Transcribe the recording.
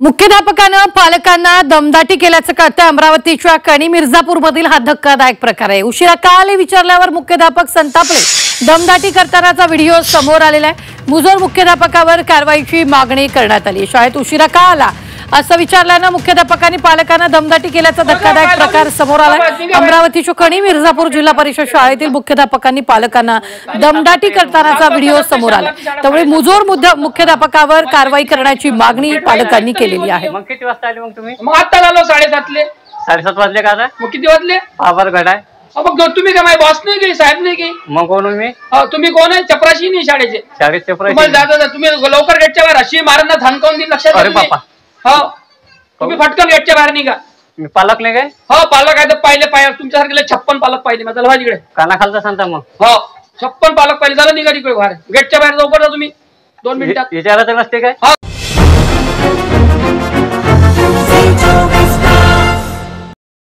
मुख्याध्यापकानं पालकांना दमदाटी केल्याचं कळतंय। अमरावतीच्या कणी मिर्झापूरमधील हा धक्कादायक प्रकार आहे। उशिरा का आले विचारल्यावर मुख्याध्यापक संतापले। दमदाटी करतानाचा व्हिडिओ समोर आलेला आहे। मुजोर मुख्याध्यापकावर कारवाईची मागणी करण्यात आली। शाळेत उशिरा का आला असं विचारल्यानं मुख्याध्यापकांनी पालकांना दमदाटी केल्याचा धक्कादायक प्रकार समोर आलाय। अमरावतीच्या कणी मिर्झापूर जिल्हा परिषद शाळेतील मुख्याध्यापकांनी पालकांना दमदाटी करतानाचा व्हिडिओ समोर आला। त्यामुळे मुजोर मुख्याध्यापकावर कारवाई करण्याची मागणी पालकांनी केलेली आहे। मग किती वाजता आले मग तुम्ही? मग आता आलो 7:30. 7:30 वाजले का आता? मग किती वाजले? आभार घडाय। मग तुम्ही काय माझे बॉस नाही की साहेब नाही की? मग कोण मी? तुम्ही कोण आहे? चपराशी नाही शाळेचे? शाळेत चपराशी? तुम्हाला तुम्ही लवकर गेटच्या बाहेर अशी मारांना थांबवून दिन लक्षात. अरे बापा, हो तुम्ही फटकन गेटच्या बाहेर निघा। मी पालक नाही काय? हो पालक आहे तर पाहिले तुमच्यासारखे 56 पालक पाहिले माझा लवा तिकडे काना खालचा सांगता मग? हो 56 पालक पाहिले। झालं निघा तिकडे बाहेर गेटच्या बाहेर लवकर जा तुम्ही 2 मिनिटात। विचारायचं नसते काय?